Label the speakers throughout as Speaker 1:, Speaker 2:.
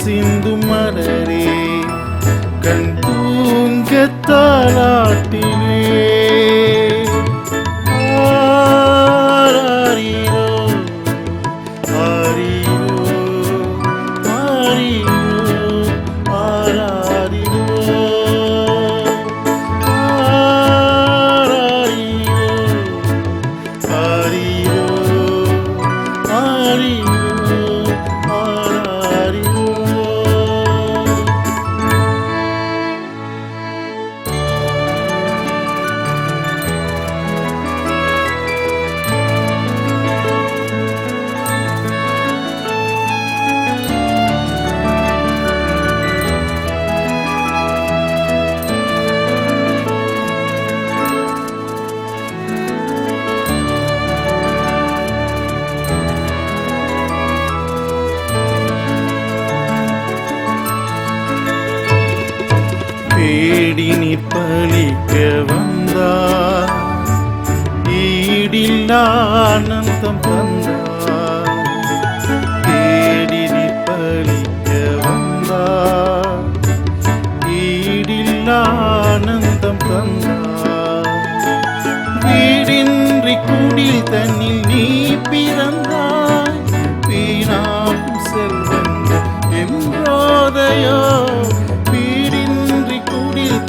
Speaker 1: சிந்து மலரே கண் தூங்க தாலாட்டிலே ஆராரிரோ ஆரிரோ ஆரிரோ ஆராரிரோ ஆரிரோ ஆரிரோ தேடி நீ பலிக்க வந்தார் ஈடில்லா ஆனந்தம் தந்தார் தேடி நீ பலிக்க வந்தார் ஈடில்லா ஆனந்தம் தந்தார் வீடின்றி குடில் தன்னில் நீ பிறந்தாய் வீணாகும் செல்வங்கள் எம்போதையோ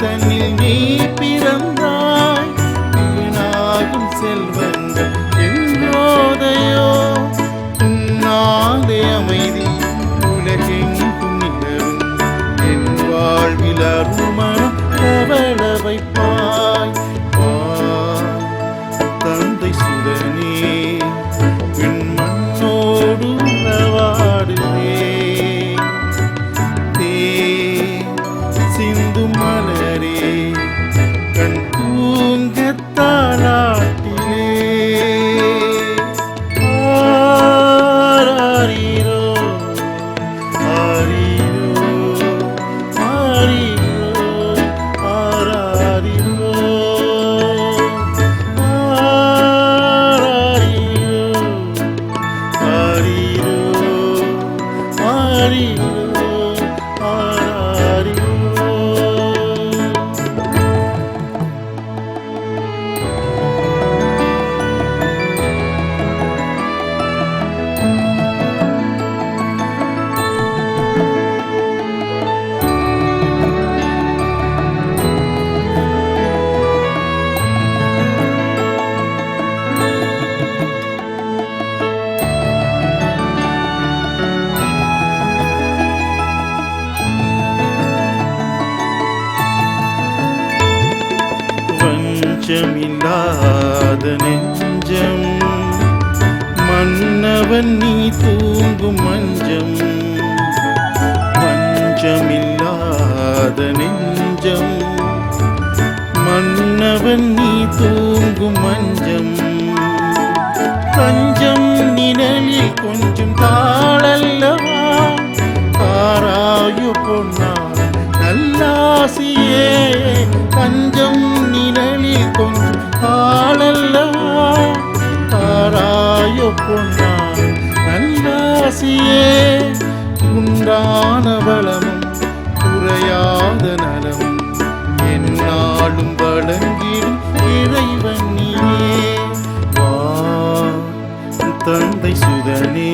Speaker 1: தன்னில் நீ பிறந்தாய் வீணாகும் செல்வங்கள் என்னோதையோ உன்னாலே அமைதி உலகெங்கும் நிலவும் என் வாழ்வில் அருமணம் கவல வைப்பாய் தந்தை சுடனே என் மண்ணோடு உறவாடுவே சிந்து மலரே கண் தூங்க தாலாட்டிலே ஆராரிரோ ஆரிரோ ஆரிரோ ஆராரிரோ ஆரிரோ ஆரிரோ ஆரிரோ பஞ்சமில்லாத நெஞ்சம் மன்னவன் நீ தூங்கும் மஞ்சம் பஞ்சமில்லாத நெஞ்சம் மன்னவன் நீ தூங்கும் மஞ்சம் தஞ்சம் நிழலில் கொஞ்சம் தாளல்லவா ஆராயு பொன்னா நல்லாசியே தஞ்சம் நிழலில் கொஞ்சம் தாளல்லவா ஆராயு பொன்னா நல்லாசியே உண்டான பலமும் குறையாத நலமும் என்னாலும் வழங்கிடும் இறைவன் நீயே வா தந்தை சுதனே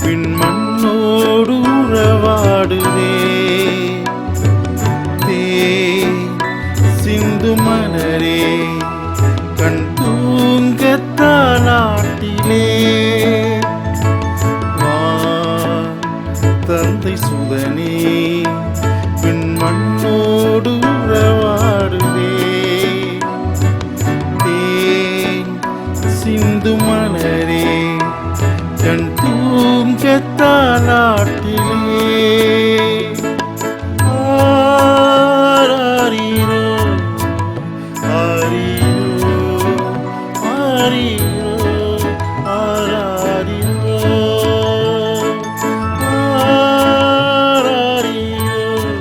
Speaker 1: பின் மண்ணோடு உறவாடுவே சிந்து மலரே கண் தூங்க தாலாட்டிலே வா தந்தை சுதனே பின் மண்ணோடு உறவாடுவே சிந்து மலரே கண் தூங்க தாலாட்டிலே ஆராரிரோ ஆரிரோ ஆரிரோ ஆராரிரோ ஆராரிரோ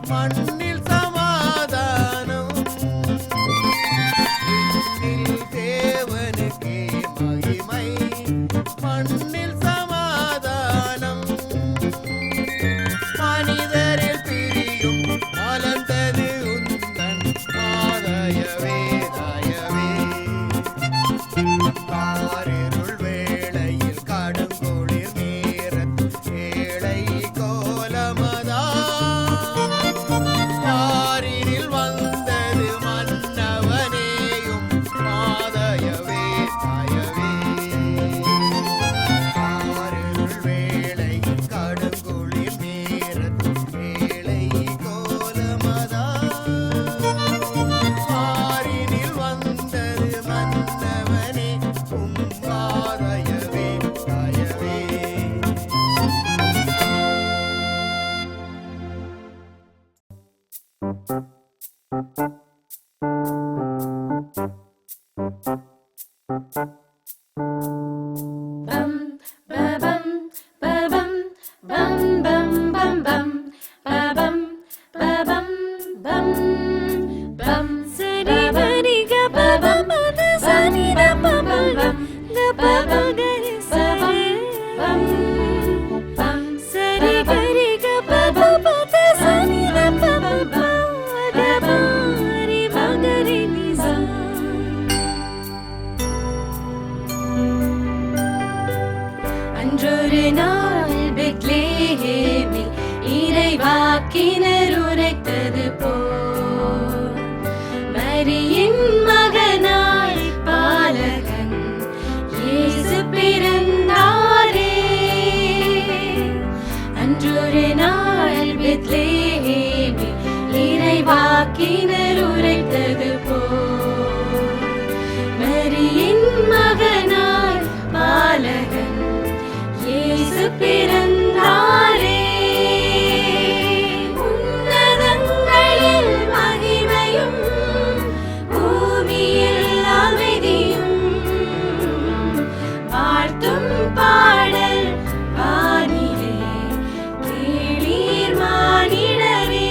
Speaker 2: மண்ணில் சமாதானம் விண்ணில் தேவனுக்கே மகிமை மண்ணில் சமாதானம் மனிதரில் பிரியும் மலர்ந்தது உந்தன் தயவே தயவே காரிருள் வேளையில் கடுங்குளிர் நேரத்தில் ஏழை கோலமதா பாரினில் வந்தது மன்னவனேயும் மாதயவே தயவே காரிருள் வேளையில் கடுங்குளிர் நேரத்தில் ஏழை கோலமதா பாரினில் வந்தது மன்னவனே உம்மாதயவே தயவே
Speaker 3: Bum ba bum ba bum bum bum bum bum ba bum ba bum bum bum sari bari ga ba bum ba sani da ba bum bum ga ba ba ga re sari bum bum sari bari ga ba ba ba sani da ba bum bum ga ba ri ba ga re ni sa. அன்றொரு நாள் பெத்லேஹேமில் இறைவாக்கினர் உரைத்தது போல் மரியின் மகனாய் பாலகன் இயேசு பிறந்தாரே. அன்றொரு நாள் பெத்லேஹேமில் இறைவாக்கினர் உரைத்தது போல் மரியின் மகனாய் பாலகன் இயேசு பிறந்தாரே. உன்னதங்களில் மகிமையும் பூமியில் அமைதியும் வாழ்த்தும் பாடல் வானிலே கேளீர் மானிடரே.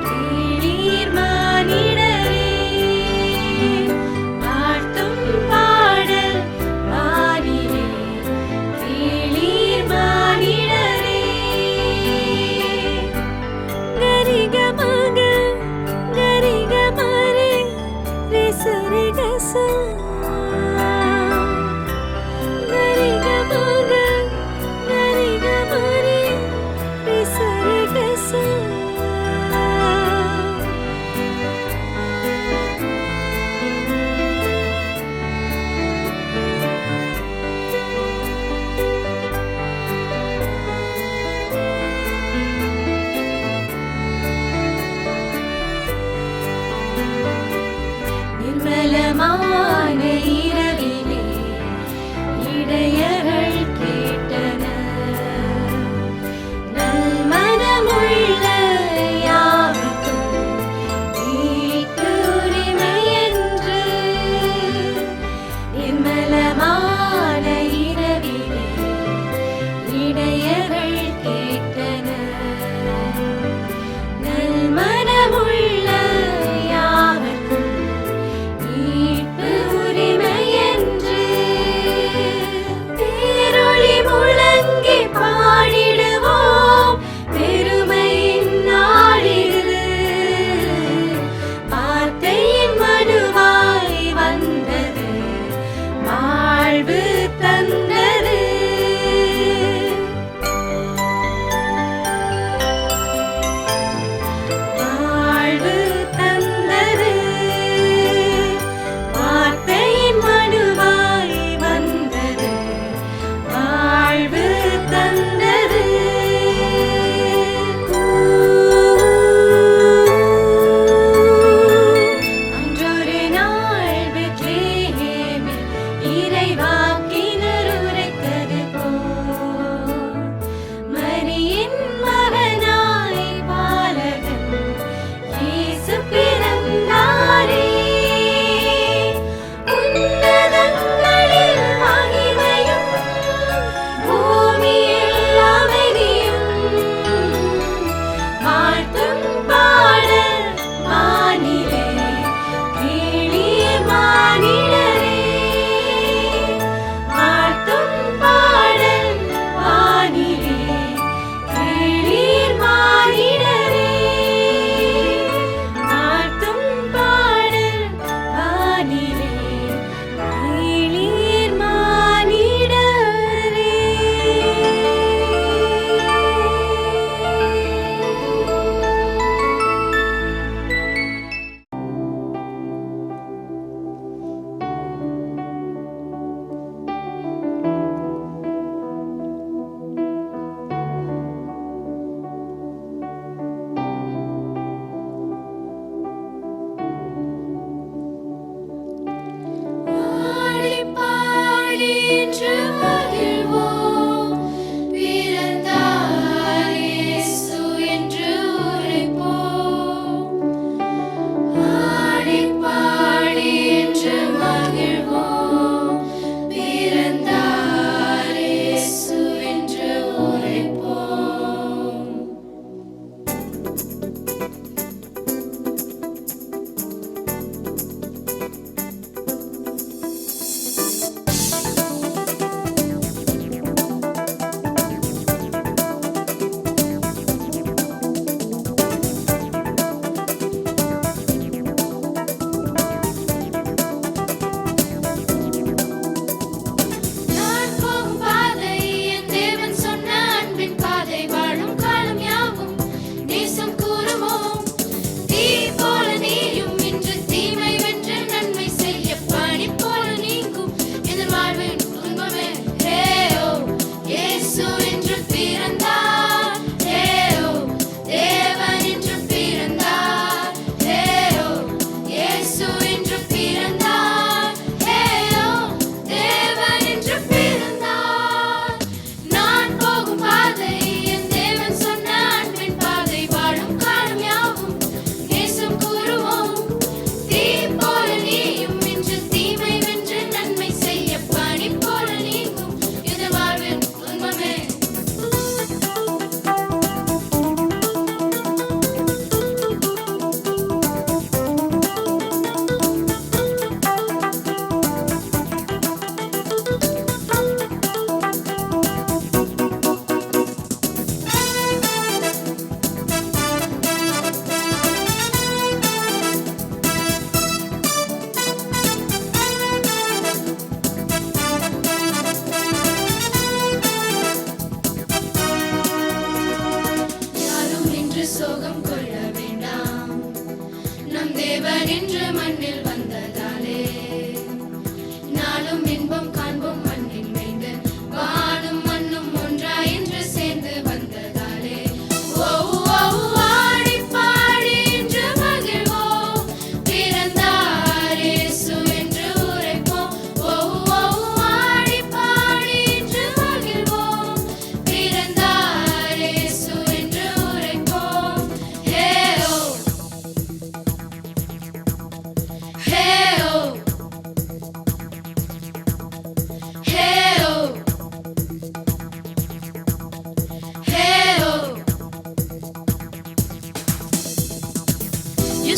Speaker 3: கேளீர் மானிடரே வாழ்த்தும் பாடல் வானிலே கேளீர் மானிடரே. கரிக மக கரிக மரே ரிசரி கசா கரிக மக கரிக மரே ரிசரி கசா. நிர்மலமான இரவிலே இடையர்கள் கேட்டனர் நல்மனமுள்ள யாவர்க்கும் மீட்பு உரிமை என்று. நிர்மலமான இரவிலே இடையர்கள் கேட்டனர் நல்மனமுள்ள யாவர்க்கும் மீட்பு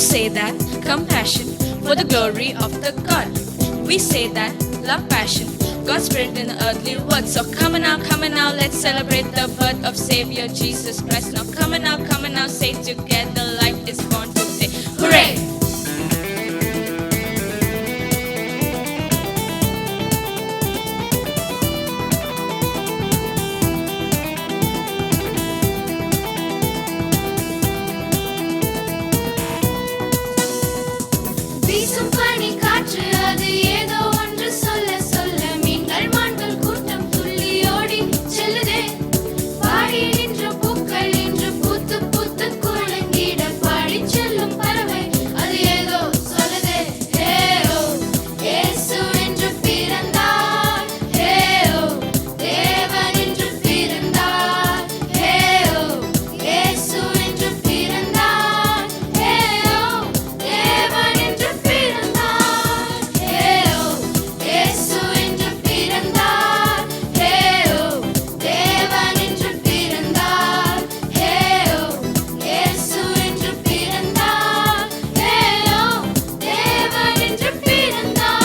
Speaker 4: say that compassion for the glory of the God. We say that love, passion, God's spirit in the earthly world. So come on now, let's celebrate the birth of Savior Jesus Christ. Now come on now, say together, life is born today. Hooray!
Speaker 3: வீசும் பனி காற்று அது ஏதோ ஒன்று சொல்ல சொல்ல மீன்கள் மான்கள் கூட்டம் துள்ளி ஓடி செல்லுதே. பாடி நின்ற பூக்கள் இன்று பூத்து பூத்து குலுங்கிட பாடி செல்லும் பறவை அது ஏதோ சொல்லுதே. ஹே ஓ இயேசு என்று பிறந்தார். ஹே ஓ தேவன் என்று பிறந்தார். ஹே ஓ இயேசு என்று பிறந்தார். ஹே ஓ தேவன் என்று பிறந்தார். ஹே ஓ இயேசு என்று பிறந்தார். ஹே ஓ தேவன் என்று பிறந்தார். ஹே ஓ இயேசு என்று பிறந்தார். ஹே ஓ தேவன் என்று பிறந்தார்.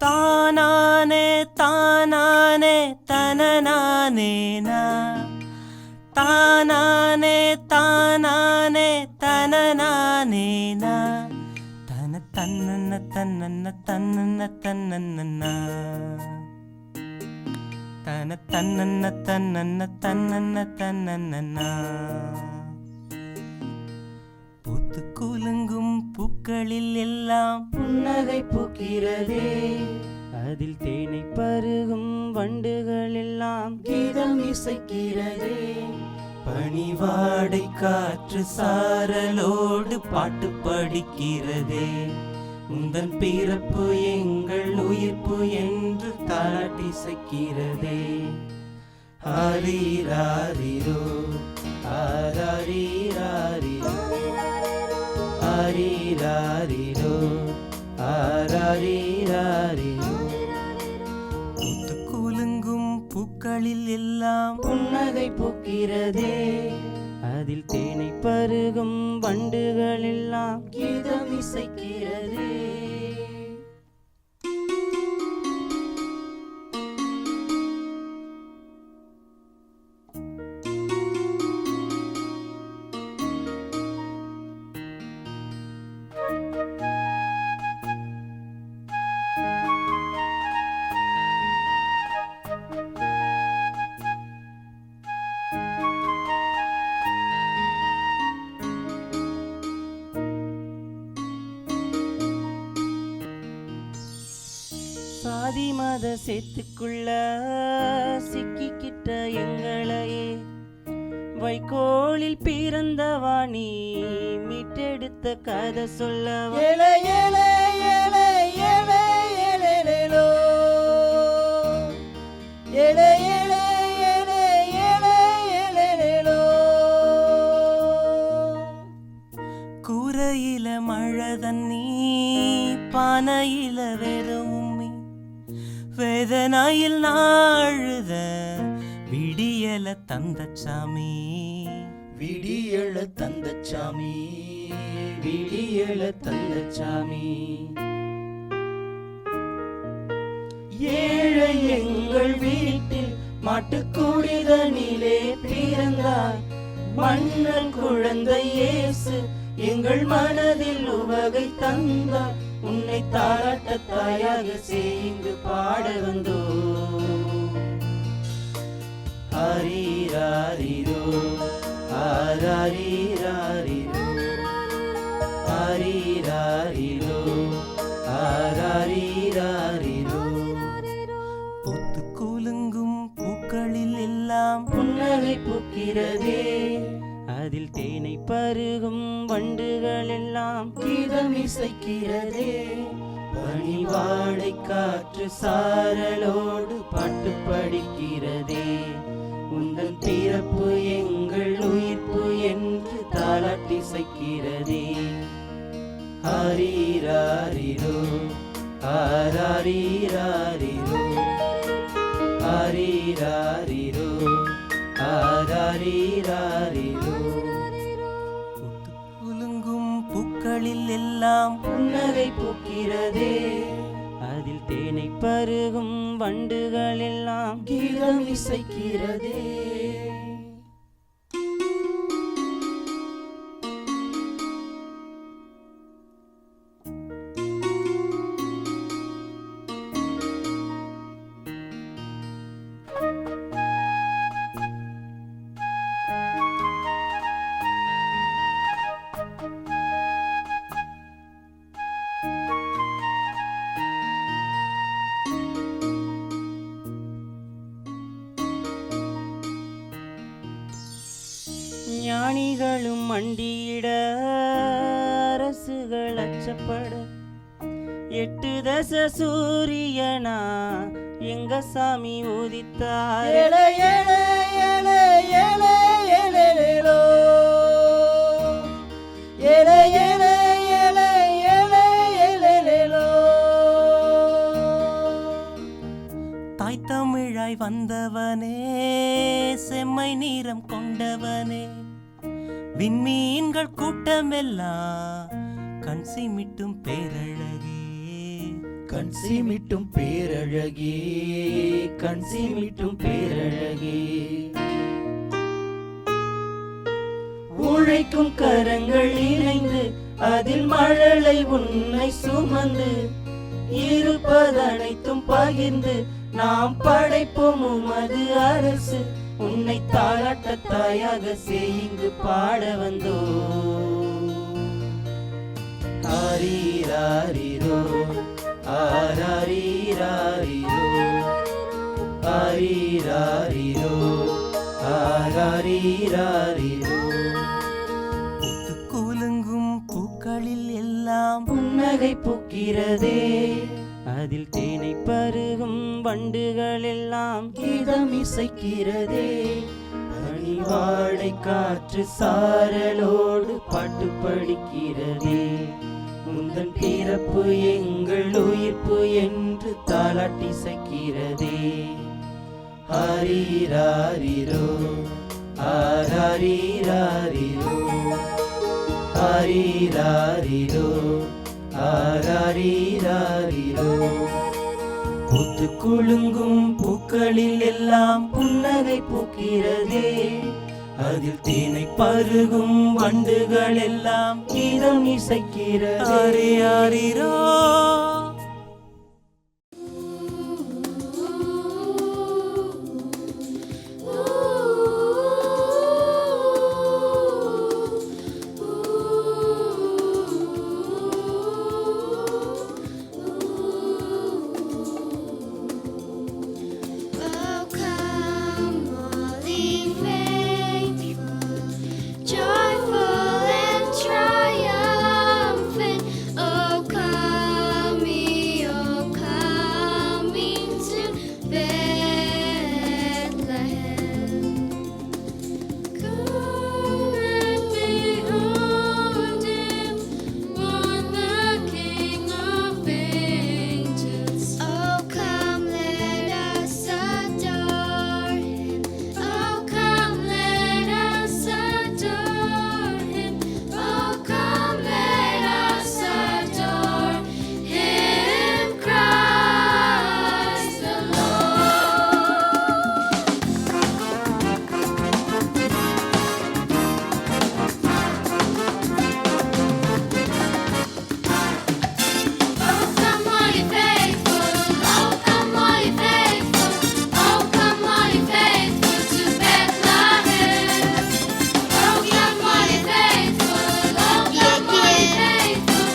Speaker 5: தானானே தானானே தனநானேனா தானானே தானானே தனநானேனா தன தன்னன தன்னன தன்னன தன்னனா தன தன்னன தன்னன தன்னன தன்னனா பூத்து குலுங்கும் பூக்களில் எல்லாம் புன்னகை பூக்கிறதே. அதில் தேனை பருகும் வண்டுகள் எல்லாம் கீதம் இசைக்கிறதே. பனிவாடை காற்று சாரலோடு பாட்டு படிக்கிறதே. உந்தன் பிறப்பு எங்கள் உயிர்ப்பு என்று தாளாட்டிசைக்கிறதே. ஆரீராரிரோ ஆராரீராரிரோ ஆரீராரிரோ ஆராரீராரிரோ. பூத்து குலுங்கும் பூக்களில் எல்லாம் புன்னகை பூக்கிறதே. அதில் தேனை பருகும் வண்டுகள் எல்லாம் கீதம் இசைக்கிறதே. சாதி மத சேத்துக்குள்ள சிக்கிக்கிட்ட எங்களையே வைக்கோலில் பிறந்தவாணி மீட்டெடுத்த கதை சொல்லவா.
Speaker 2: ஏலே ஏலே ஏலே ஏலே ஏலேலேலோ. ஏலே ஏலே ஏலே ஏலே ஏலேலேலோ.
Speaker 5: கூரையில மழை தண்ணி பானையில வெறும் உம்மி வேதனையில் நாழுத விடியல தந்த சாமி.
Speaker 2: விடியல தந்த சாமி விடியல தந்த சாமி. ஏழை எங்கள் வீட்டில் மாட்டுக்குடிதனிலே பிறந்தார். மன்னன் குழந்தை இயேசு எங்கள் மனதில் உவகை தந்தார். உன்னை தாராட்ட தாயாக செய்து பாட வந்தோ. ஆரீராரிரோ ஆராரீராரிரோ ஆரீராரிரோ ஆராரீராரிரோ.
Speaker 5: பூத்து குலுங்கும் பூக்களில் எல்லாம்
Speaker 2: புன்னகை பூக்கிறதே.
Speaker 5: அதில் தேனை பருகும் வண்டுகள் எல்லாம்
Speaker 2: கீதம் இசைக்கிறதே. பனிவாடை காற்று சாரலோடு பாட்டு படிக்கிறதே. உந்தன் பிறப்பு எங்கள் உயிர்ப்பு என்று தாலாட்டி இசைக்கிறதே. ஹரிராரிரோ ஹரிராரிரோ ஹரிராரிரோ ஹரிராரிரோ.
Speaker 5: குலுங்கும் பூக்களில் எல்லாம்
Speaker 2: புன்னகை பூக்கிறதே,
Speaker 5: அதில் தேனை பருகும் வண்டுகள் எல்லாம்
Speaker 2: கீதம் இசைக்கிறதே.
Speaker 5: ஞானிகளும் மண்டியிட அரசுகள் அச்சப்பட 8 தச சூரியனா எங்க சாமி உதித்தார்.
Speaker 2: ஏலே ஏலே ஏலே ஏலே ஏலேலோ, ஏலே ஏலே ஏலே ஏலே ஏலேலோ.
Speaker 5: தாய் தமிழாய் வந்தவனே, செம்மை நீரம் கொண்டவனே, விண்மீன்கள் கூட்டமெல்லாம் கண் சிமிட்டும் பேரழகே.
Speaker 2: கண் சிமிட்டும் பேரழகே, கண் சிமிட்டும் பேரழகே. உழைக்கும் கரங்கள் இணைந்து அதில் மழலை உன்னை சுமந்து இருப்பதனைத்தும் பகிர்ந்து நாம் படைப்போம் உமது அரசு. உன்னை தாளாட்ட தாயாக செய்து பாட வந்தோ. ஹரிராரிரோ ஹரிராரிரோ ஹரிராரிரோ ஹரிராரிரோ.
Speaker 5: குலுங்கும் பூக்களில் எல்லாம்
Speaker 2: புன்னகை பூக்கிறதே,
Speaker 5: அதில் தேனை பருகும் வண்டுகள் எல்லாம்
Speaker 2: கீதம் இசைக்கிறதே. பனிவாடை காற்று சாரலோடு பாட்டு படிக்கிறதே. முந்தன் பிறப்பு எங்கள் உயிர்ப்பு என்று தாலாட்டி இசைக்கிறதே. ஹரிராரிரோ ஹரிராரிரோ ஹரிராரிரோ ஹரிராரிரோ. பூத்து குலுங்கும் பூக்களில் எல்லாம் புன்னகை பூக்கிறதே, அதில் தேனை பருகும் வண்டுகள் எல்லாம் கீதம் இசைக்கிறதே.
Speaker 5: ஹரிராரிரோ.
Speaker 3: Joyful and triumphant, oh come into Bethlehem. Come and behold Him, born the King of angels. Oh come, let us adore Him. Oh come, let us adore Him. Oh come, let us adore Him, Christ the Lord. Oh come all ye faithful, oh come all ye faithful, oh come all ye faithful to Bethlehem. Oh come all ye faithful, oh come all ye faithful,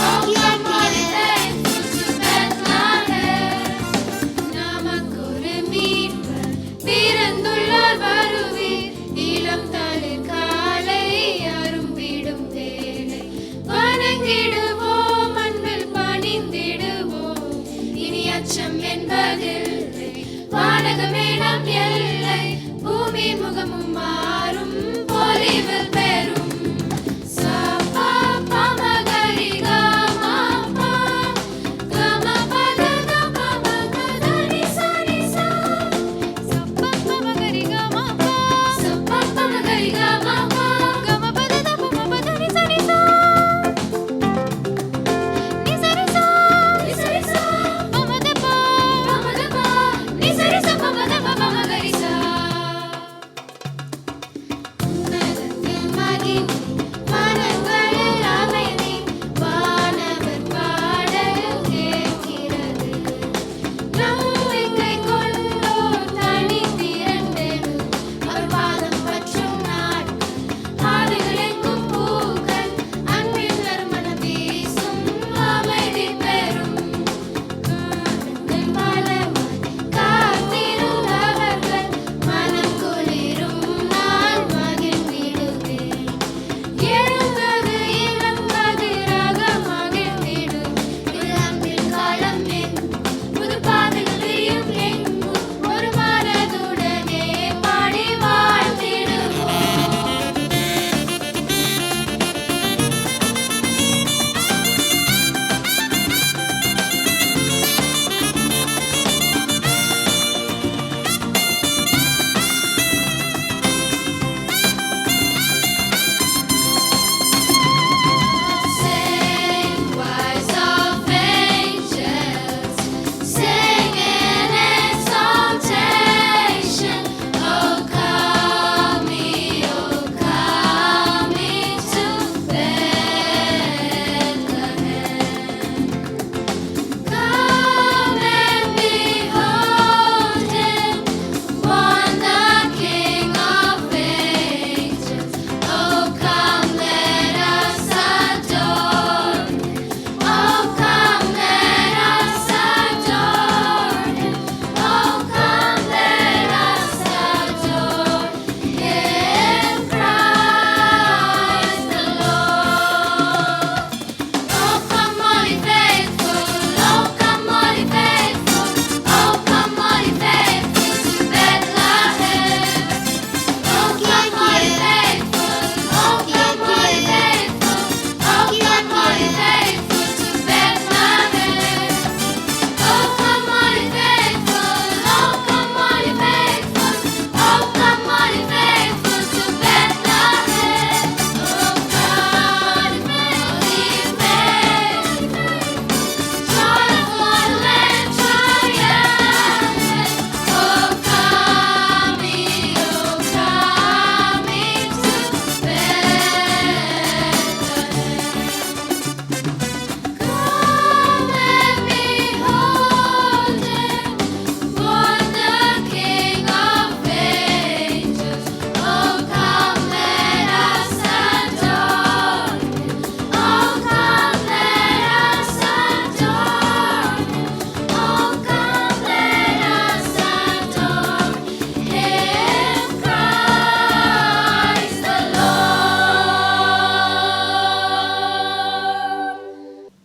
Speaker 3: oh come all ye faithful to Bethlehem. நமக்கொரு மீட்பர் பிறந்துள்ளார் வருவீர், இளம் தளிர் காலை அரும்பிடும் தேனை வணங்கிடுவோம், அன்பில் பணிந்திடுவோம். இனி அச்சம் என்பதில்லை, வானகமே நம் எல்லை, பூமி முகமும்